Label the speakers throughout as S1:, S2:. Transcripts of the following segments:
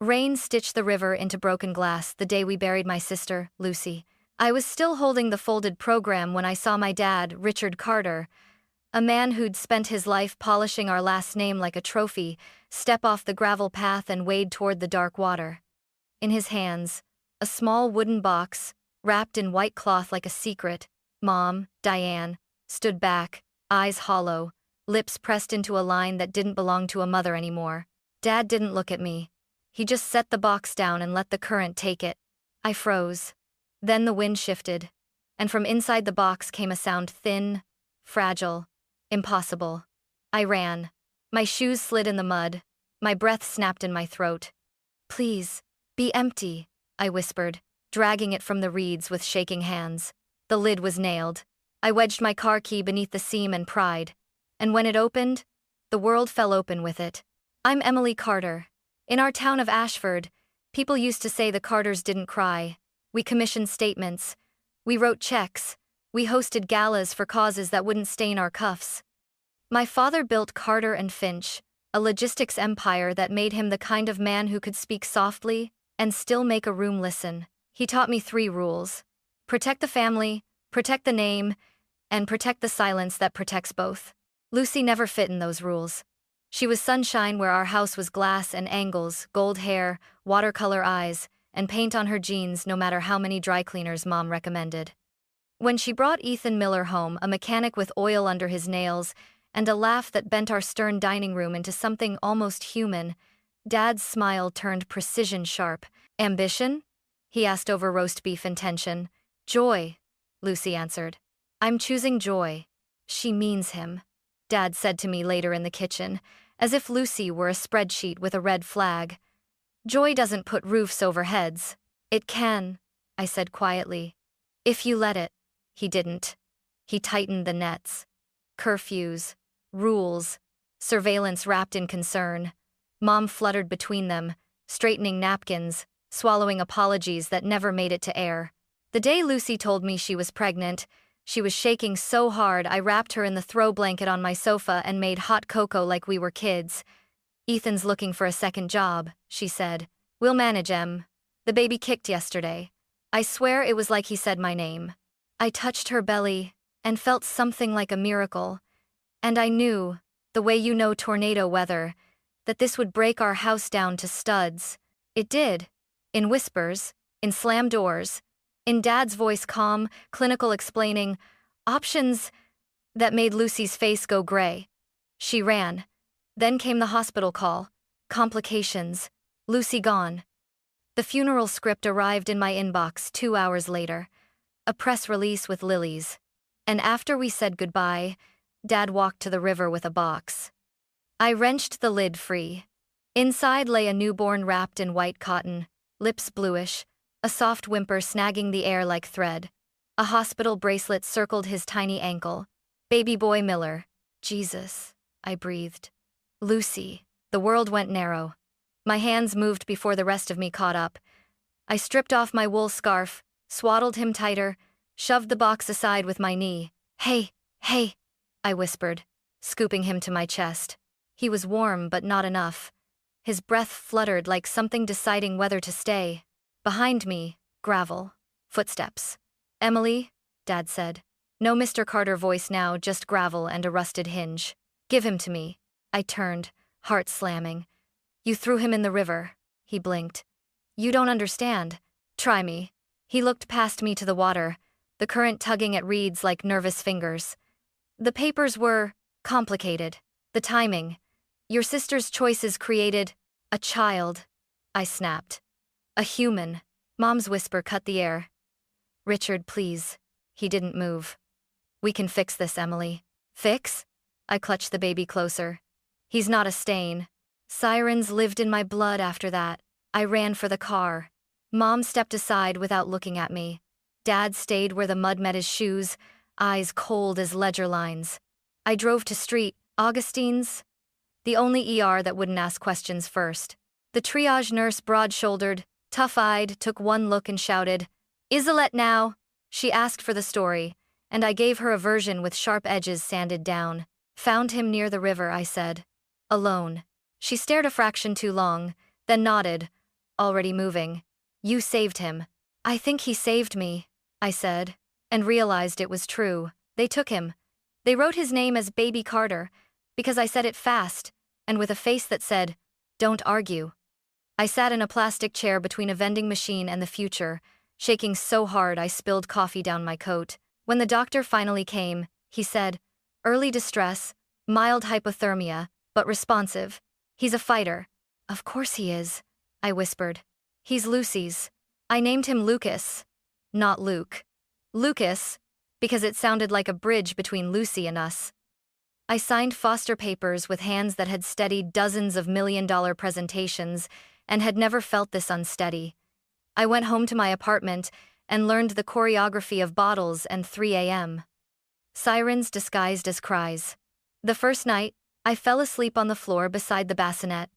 S1: Rain stitched the river into broken glass the day we buried my sister, Lucy. I was still holding the folded program when I saw my dad, Richard Carter, a man who'd spent his life polishing our last name like a trophy, step off the gravel path and wade toward the dark water. In his hands, a small wooden box, wrapped in white cloth like a secret. Mom, Diane, stood back, eyes hollow, lips pressed into a line that didn't belong to a mother anymore. Dad didn't look at me. He just set the box down and let the current take it. I froze. Then the wind shifted, and from inside the box came a sound thin, fragile, impossible. I ran. My shoes slid in the mud. My breath snapped in my throat. "Please, be empty," I whispered, dragging it from the reeds with shaking hands. The lid was nailed. I wedged my car key beneath the seam and pried. And when it opened, the world fell open with it. I'm Emily Carter. In our town of Ashford, people used to say the Carters didn't cry. We commissioned statements. We wrote checks. We hosted galas for causes that wouldn't stain our cuffs. My father built Carter and Finch, a logistics empire that made him the kind of man who could speak softly and still make a room listen. He taught me 3 rules. Protect the family, protect the name, and protect the silence that protects both. Lucy never fit in those rules. She was sunshine where our house was glass and angles, gold hair, watercolor eyes, and paint on her jeans no matter how many dry cleaners Mom recommended. When she brought Ethan Miller home, a mechanic with oil under his nails and a laugh that bent our stern dining room into something almost human, Dad's smile turned precision sharp. "Ambition?" he asked over roast beef and tension. "Joy," Lucy answered. "I'm choosing joy." "She means him," Dad said to me later in the kitchen, as if Lucy were a spreadsheet with a red flag. "Joy doesn't put roofs over heads." "It can," I said quietly. "If you let it." He didn't. He tightened the nets. Curfews, rules, surveillance wrapped in concern. Mom fluttered between them, straightening napkins, swallowing apologies that never made it to air. The day Lucy told me she was pregnant, she was shaking so hard I wrapped her in the throw blanket on my sofa and made hot cocoa like we were kids. "Ethan's looking for a second job," she said. "We'll manage, Em. The baby kicked yesterday." I swear it was like he said my name. I touched her belly and felt something like a miracle. And I knew, the way you know tornado weather, that this would break our house down to studs. It did. In whispers, in slammed doors, in Dad's voice calm, clinical explaining, options that made Lucy's face go gray. She ran. Then came the hospital call. Complications. Lucy gone. The funeral script arrived in my inbox 2 hours later. A press release with lilies. And after we said goodbye, Dad walked to the river with a box. I wrenched the lid free. Inside lay a newborn wrapped in white cotton, lips bluish, a soft whimper snagging the air like thread. A hospital bracelet circled his tiny ankle. "Baby boy Miller." "Jesus," I breathed. "Lucy." The world went narrow. My hands moved before the rest of me caught up. I stripped off my wool scarf, swaddled him tighter, shoved the box aside with my knee. Hey," I whispered, scooping him to my chest. He was warm but not enough. His breath fluttered like something deciding whether to stay. Behind me, gravel. Footsteps. "Emily," Dad said. No Mr. Carter voice now, just gravel and a rusted hinge. "Give him to me." I turned, heart slamming. "You threw him in the river." He blinked. "You don't understand. Try me." He looked past me to the water, the current tugging at reeds like nervous fingers. "The papers were complicated. The timing. Your sister's choices created a child." I snapped. "A human." Mom's whisper cut the air. "Richard, please." He didn't move. "We can fix this, Emily." "Fix?" I clutched the baby closer. "He's not a stain." Sirens lived in my blood after that. I ran for the car. Mom stepped aside without looking at me. Dad stayed where the mud met his shoes, eyes cold as ledger lines. I drove to Street Augustine's, the only ER that wouldn't ask questions first. The triage nurse, broad-shouldered, tough-eyed, took one look and shouted, "Isolette now!" She asked for the story, and I gave her a version with sharp edges sanded down. "Found him near the river," I said. "Alone." She stared a fraction too long, then nodded, already moving. You saved him. I think he saved me, I said, and realized it was true. They took him. They wrote his name as Baby Carter, because I said it fast, and with a face that said, "Don't argue." I sat in a plastic chair between a vending machine and the future, shaking so hard I spilled coffee down my coat. When the doctor finally came, he said, "Early distress, mild hypothermia, but responsive. He's a fighter." "Of course he is," I whispered. "He's Lucy's." I named him Lucas, not Luke. Lucas, because it sounded like a bridge between Lucy and us. I signed foster papers with hands that had steadied dozens of million-dollar presentations and had never felt this unsteady. I went home to my apartment and learned the choreography of bottles and 3 a.m. Sirens disguised as cries. The first night, I fell asleep on the floor beside the bassinet,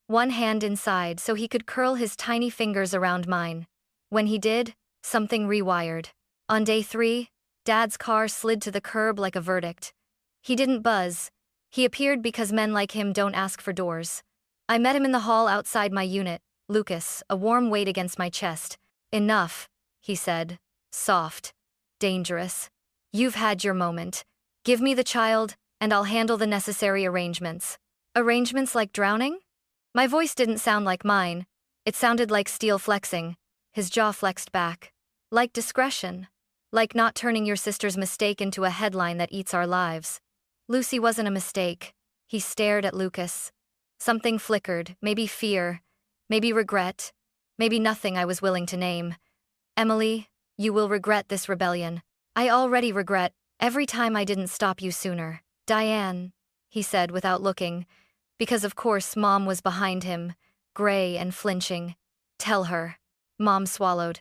S1: one hand inside so he could curl his tiny fingers around mine. When he did, something rewired. On day 3, Dad's car slid to the curb like a verdict. He didn't buzz. He appeared because men like him don't ask for doors. I met him in the hall outside my unit, Lucas, a warm weight against my chest. "Enough," he said, soft, dangerous. "You've had your moment. Give me the child, and I'll handle the necessary arrangements." Arrangements like drowning? My voice didn't sound like mine. It sounded like steel flexing. His jaw flexed back. Like discretion. Like not turning your sister's mistake into a headline that eats our lives. Lucy wasn't a mistake. He stared at Lucas. Something flickered, maybe fear, maybe regret, maybe nothing I was willing to name. "Emily, you will regret this rebellion. I already regret every time I didn't stop you sooner." "Diane," he said without looking, because of course Mom was behind him, gray and flinching. "Tell her." Mom swallowed.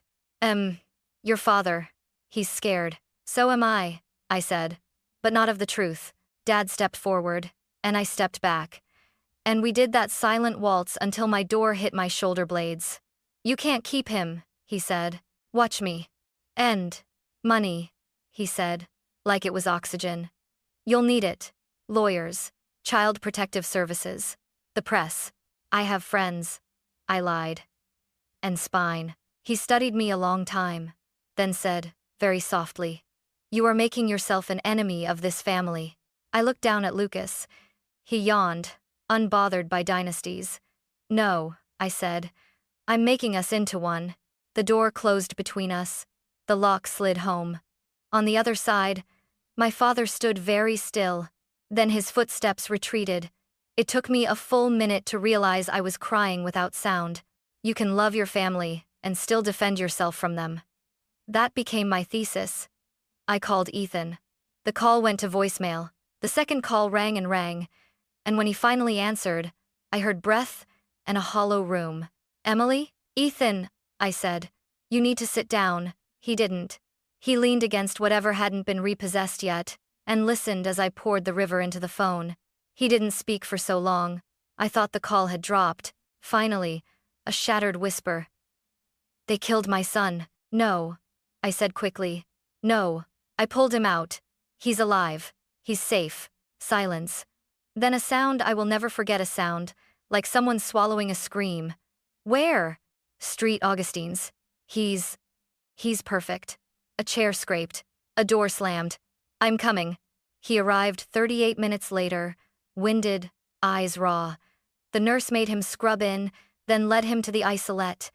S1: Your father. He's scared." "So am I," I said, but not of the truth. Dad stepped forward, and I stepped back. And we did that silent waltz until my door hit my shoulder blades. "You can't keep him," he said. "Watch me." "And money," he said, like it was oxygen. "You'll need it. Lawyers, child protective services, the press. I have friends." I lied. "And spine." He studied me a long time, then said, very softly, "You are making yourself an enemy of this family." I looked down at Lucas. He yawned, unbothered by dynasties. "No," I said. "I'm making us into one." The door closed between us. The lock slid home. On the other side, my father stood very still. Then his footsteps retreated. It took me a full minute to realize I was crying without sound. You can love your family and still defend yourself from them. That became my thesis. I called Ethan. The call went to voicemail. The second call rang, and when he finally answered, I heard breath and a hollow room. "Emily?" "Ethan," I said. "You need to sit down." He didn't. He leaned against whatever hadn't been repossessed yet, and listened as I poured the river into the phone. He didn't speak for so long. I thought the call had dropped. Finally, a shattered whisper. "They killed my son." "No," I said quickly. "No. I pulled him out. He's alive. He's safe." Silence. Then a sound I will never forget, a sound, like someone swallowing a scream. "Where?" "Street Augustine's. He's perfect." A chair scraped. A door slammed. "I'm coming." He arrived 38 minutes later, winded, eyes raw. The nurse made him scrub in, then led him to the isolette.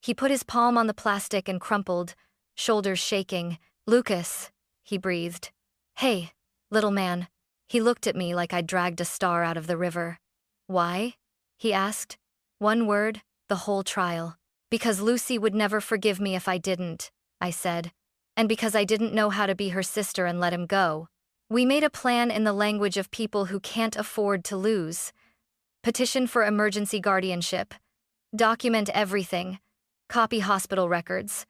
S1: He put his palm on the plastic and crumpled, shoulders shaking. "Lucas," he breathed. "Hey, little man." He looked at me like I'd dragged a star out of the river. "Why?" he asked. One word, the whole trial. "Because Lucy would never forgive me if I didn't," I said. "And because I didn't know how to be her sister and let him go." We made a plan in the language of people who can't afford to lose. Petition for emergency guardianship. Document everything. Copy hospital records.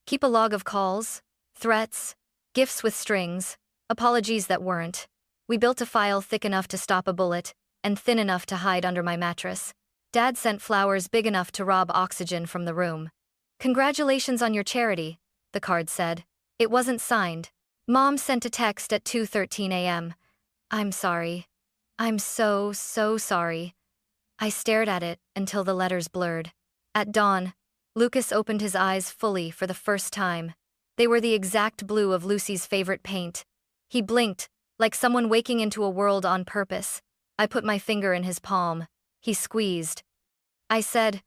S1: Keep a log of calls, threats, gifts with strings, apologies that weren't. We built a file thick enough to stop a bullet, and thin enough to hide under my mattress. Dad sent flowers big enough to rob oxygen from the room. "Congratulations on your charity," the card said. It wasn't signed. Mom sent a text at 2:13 a.m. "I'm sorry. I'm so sorry." I stared at it until the letters blurred. At dawn, Lucas opened his eyes fully for the first time. They were the exact blue of Lucy's favorite paint. He blinked, like someone waking into a world on purpose. I put my finger in his palm. He squeezed. I said,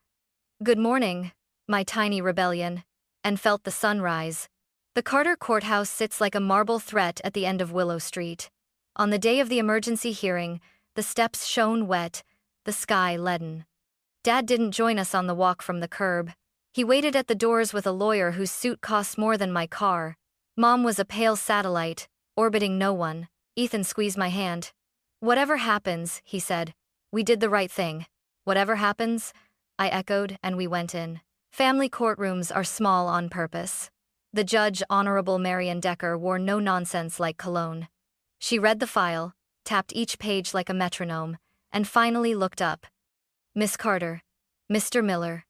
S1: "Good morning, my tiny rebellion," and felt the sunrise. The Carter courthouse sits like a marble threat at the end of Willow Street. On the day of the emergency hearing, the steps shone wet, the sky leaden. Dad didn't join us on the walk from the curb. He waited at the doors with a lawyer whose suit cost more than my car. Mom was a pale satellite, orbiting no one. Ethan squeezed my hand. "Whatever happens," he said, "we did the right thing." "Whatever happens?" I echoed, and we went in. Family courtrooms are small on purpose. The judge, Honorable Marion Decker, wore no nonsense like cologne. She read the file, tapped each page like a metronome, and finally looked up. "Miss Carter, Mr. Miller,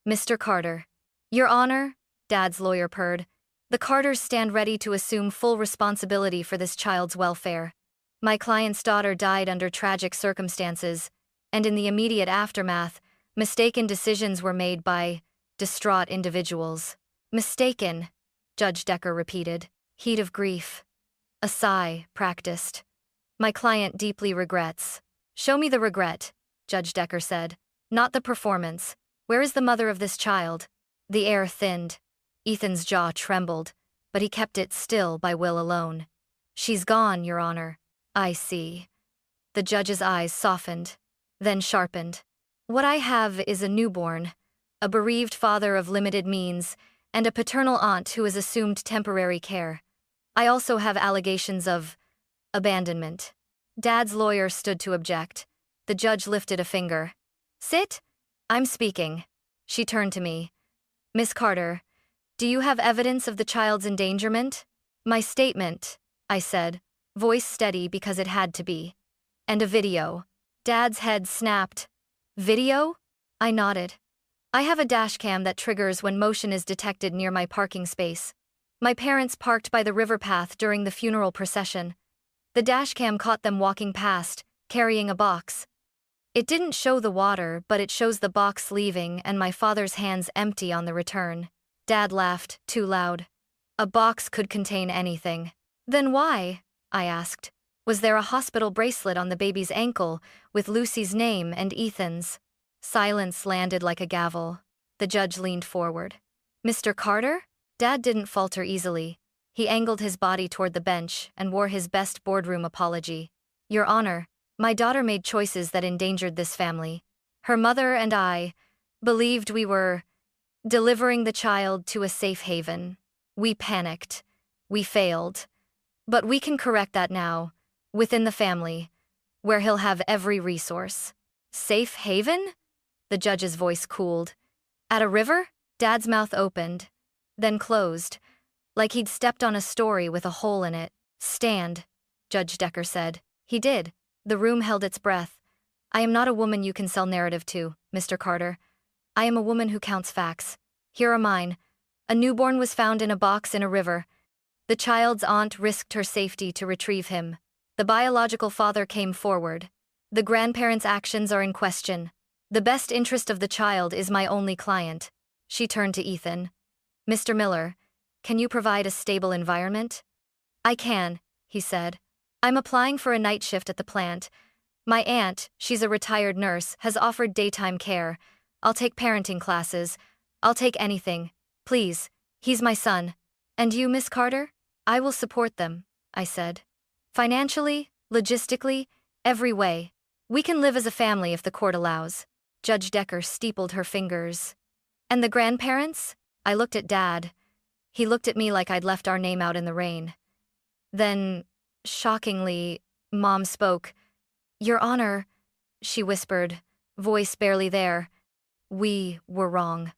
S1: Mr. Carter." "Your Honor," Dad's lawyer purred, "the Carters stand ready to assume full responsibility for this child's welfare. My client's daughter died under tragic circumstances, and in the immediate aftermath, mistaken decisions were made by distraught individuals." "Mistaken," Judge Decker repeated. Heat of grief. A sigh practiced. "My client deeply regrets." "Show me the regret," Judge Decker said. "Not the performance. Where is the mother of this child?" The air thinned. Ethan's jaw trembled, but he kept it still by will alone. "She's gone, Your Honor." "I see." The judge's eyes softened, then sharpened. "What I have is a newborn, a bereaved father of limited means, and a paternal aunt who has assumed temporary care. I also have allegations of abandonment." Dad's lawyer stood to object. The judge lifted a finger. "Sit. I'm speaking." She turned to me. "Miss Carter, do you have evidence of the child's endangerment?" "My statement," I said, voice steady because it had to be. "And a video." Dad's head snapped. "Video?" I nodded. "I have a dashcam that triggers when motion is detected near my parking space. My parents parked by the river path during the funeral procession. The dashcam caught them walking past, carrying a box. It didn't show the water, but it shows the box leaving and my father's hands empty on the return." Dad laughed, too loud. "A box could contain anything." "Then why?" I asked. "Was there a hospital bracelet on the baby's ankle with Lucy's name and Ethan's?" Silence landed like a gavel. The judge leaned forward. "Mr. Carter?" Dad didn't falter easily. He angled his body toward the bench and wore his best boardroom apology. "Your Honor, my daughter made choices that endangered this family. Her mother and I believed we were delivering the child to a safe haven. We panicked. We failed. But we can correct that now, within the family, where he'll have every resource." "Safe haven?" The judge's voice cooled. "At a river?" Dad's mouth opened, then closed, like he'd stepped on a story with a hole in it. "Stand," Judge Decker said. He did. The room held its breath. "I am not a woman you can sell narrative to, Mr. Carter. I am a woman who counts facts. Here are mine. A newborn was found in a box in a river. The child's aunt risked her safety to retrieve him. The biological father came forward. The grandparents' actions are in question. The best interest of the child is my only client." She turned to Ethan. "Mr. Miller, can you provide a stable environment?" "I can," he said. "I'm applying for a night shift at the plant. My aunt, she's a retired nurse, has offered daytime care. I'll take parenting classes. I'll take anything. Please, he's my son." "And you, Miss Carter?" "I will support them," I said. "Financially, logistically, every way. We can live as a family if the court allows." Judge Decker steepled her fingers. "And the grandparents?" I looked at Dad. He looked at me like I'd left our name out in the rain. Then, shockingly, Mom spoke. "Your Honor," she whispered, voice barely there. "We were wrong."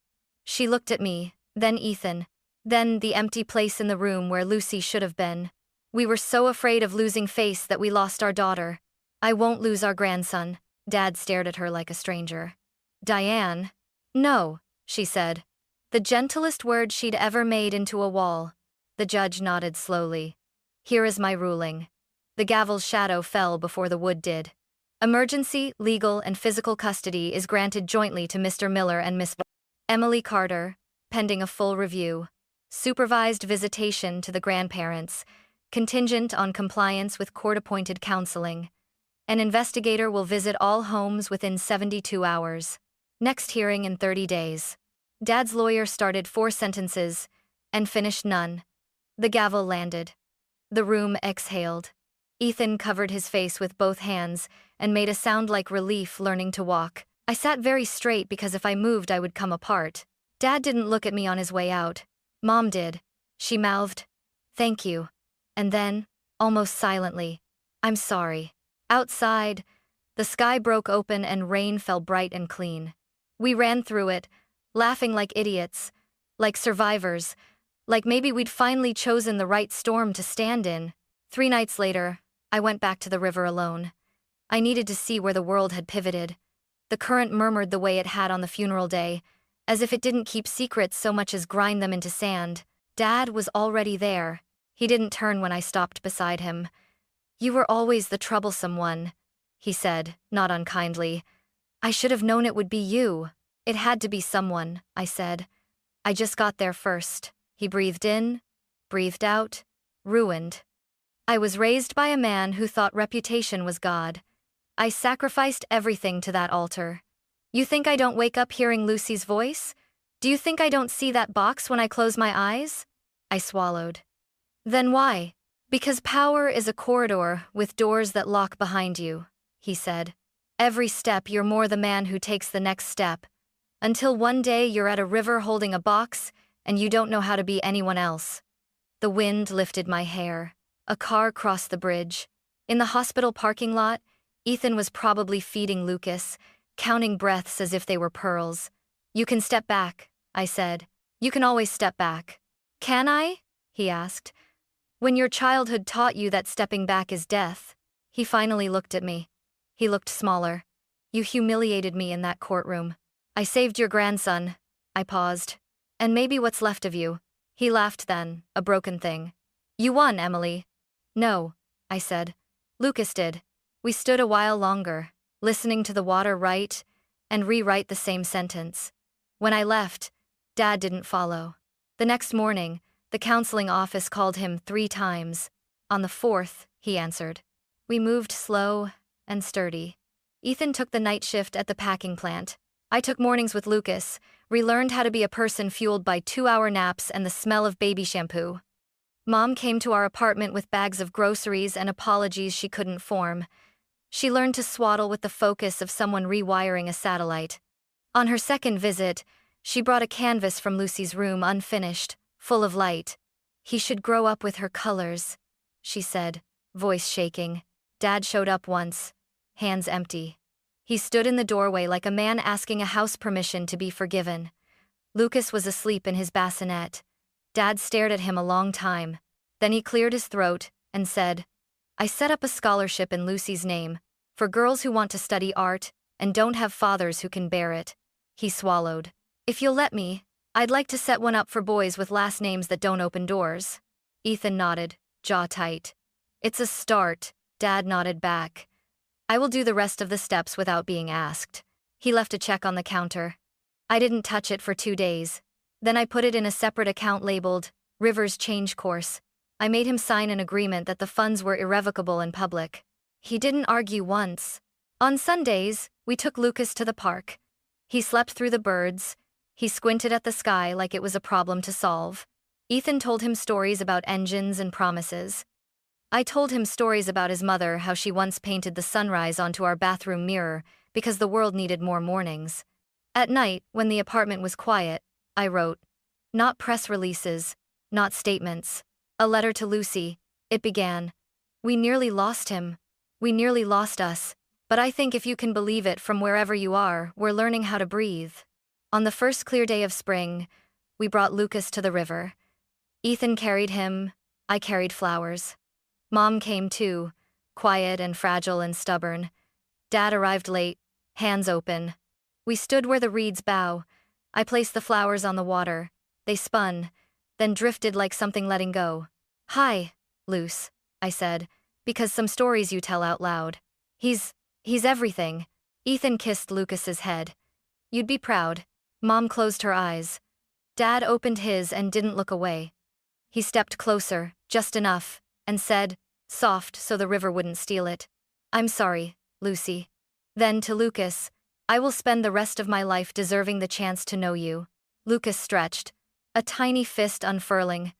S1: She looked at me, then Ethan, then the empty place in the room where Lucy should have been. "We were so afraid of losing face that we lost our daughter. I won't lose our grandson." Dad stared at her like a stranger. "Diane?" "No," she said. The gentlest word she'd ever made into a wall. The judge nodded slowly. "Here is my ruling." The gavel's shadow fell before the wood did. "Emergency, legal, and physical custody is granted jointly to Mr. Miller and Miss Emily Carter, pending a full review. Supervised visitation to the grandparents, contingent on compliance with court-appointed counseling. An investigator will visit all homes within 72 hours. Next hearing in 30 days. Dad's lawyer started 4 sentences and finished none. The gavel landed. The room exhaled. Ethan covered his face with both hands and made a sound like relief learning to walk. I sat very straight because if I moved I would come apart. Dad didn't look at me on his way out. Mom did. She mouthed, "Thank you." And then, almost silently, "I'm sorry." Outside, the sky broke open and rain fell bright and clean. We ran through it, laughing like idiots, like survivors, like maybe we'd finally chosen the right storm to stand in. 3 nights later, I went back to the river alone. I needed to see where the world had pivoted. The current murmured the way it had on the funeral day, as if it didn't keep secrets so much as grind them into sand. Dad was already there. He didn't turn when I stopped beside him. "You were always the troublesome one," he said, not unkindly. "I should have known it would be you." "It had to be someone," I said. "I just got there first." He breathed in, breathed out, ruined. I was raised by a man who thought reputation was God. I sacrificed everything to that altar. You think I don't wake up hearing Lucy's voice? Do you think I don't see that box when I close my eyes? I swallowed. Then why? Because power is a corridor with doors that lock behind you, he said. Every step you're more the man who takes the next step. Until one day you're at a river holding a box and you don't know how to be anyone else. The wind lifted my hair. A car crossed the bridge. In the hospital parking lot, Ethan was probably feeding Lucas, counting breaths as if they were pearls. "You can step back," I said. "You can always step back." "Can I?" he asked. "When your childhood taught you that stepping back is death." He finally looked at me. He looked smaller. "You humiliated me in that courtroom. I saved your grandson." I paused. "And maybe what's left of you." He laughed then, a broken thing. "You won, Emily." "No," I said. "Lucas did." We stood a while longer, listening to the water write and rewrite the same sentence. When I left, Dad didn't follow. The next morning, the counseling office called him 3 times. On the 4th, he answered. We moved slow and sturdy. Ethan took the night shift at the packing plant. I took mornings with Lucas, relearned how to be a person fueled by 2-hour naps and the smell of baby shampoo. Mom came to our apartment with bags of groceries and apologies she couldn't form. She learned to swaddle with the focus of someone rewiring a satellite. On her second visit, she brought a canvas from Lucy's room unfinished, full of light. "He should grow up with her colors," she said, voice shaking. Dad showed up once, hands empty. He stood in the doorway like a man asking a house permission to be forgiven. Lucas was asleep in his bassinet. Dad stared at him a long time. Then he cleared his throat and said, "I set up a scholarship in Lucy's name, for girls who want to study art and don't have fathers who can bear it." He swallowed. "If you'll let me, I'd like to set one up for boys with last names that don't open doors." Ethan nodded, jaw tight. "It's a start," Dad nodded back. "I will do the rest of the steps without being asked." He left a check on the counter. I didn't touch it for 2 days. Then I put it in a separate account labeled, Rivers Change Course. I made him sign an agreement that the funds were irrevocable and public. He didn't argue once. On Sundays, we took Lucas to the park. He slept through the birds. He squinted at the sky like it was a problem to solve. Ethan told him stories about engines and promises. I told him stories about his mother, how she once painted the sunrise onto our bathroom mirror because the world needed more mornings. At night, when the apartment was quiet, I wrote. Not press releases, not statements. A letter to Lucy. It began. "We nearly lost him. We nearly lost us. But I think if you can believe it from wherever you are, we're learning how to breathe." On the first clear day of spring, we brought Lucas to the river. Ethan carried him, I carried flowers. Mom came too, quiet and fragile and stubborn. Dad arrived late, hands open. We stood where the reeds bow. I placed the flowers on the water. They spun, then drifted like something letting go. "Hi, Luce," I said, "because some stories you tell out loud. He's everything." Ethan kissed Lucas's head. "You'd be proud." Mom closed her eyes. Dad opened his and didn't look away. He stepped closer, just enough, and said, soft so the river wouldn't steal it, "I'm sorry, Lucy." Then to Lucas, "I will spend the rest of my life deserving the chance to know you." Lucas stretched, a tiny fist unfurling.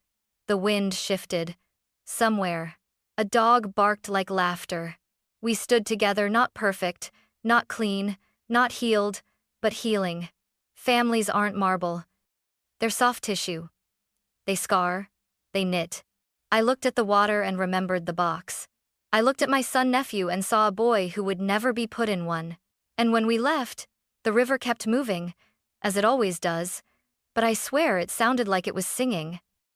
S1: The wind shifted. Somewhere, a dog barked like laughter. We stood together, not perfect, not clean, not healed, but healing. Families aren't marble. They're soft tissue. They scar, they knit. I looked at the water and remembered the box. I looked at my son-nephew and saw a boy who would never be put in one. And when we left, the river kept moving, as it always does, but I swear it sounded like it was singing.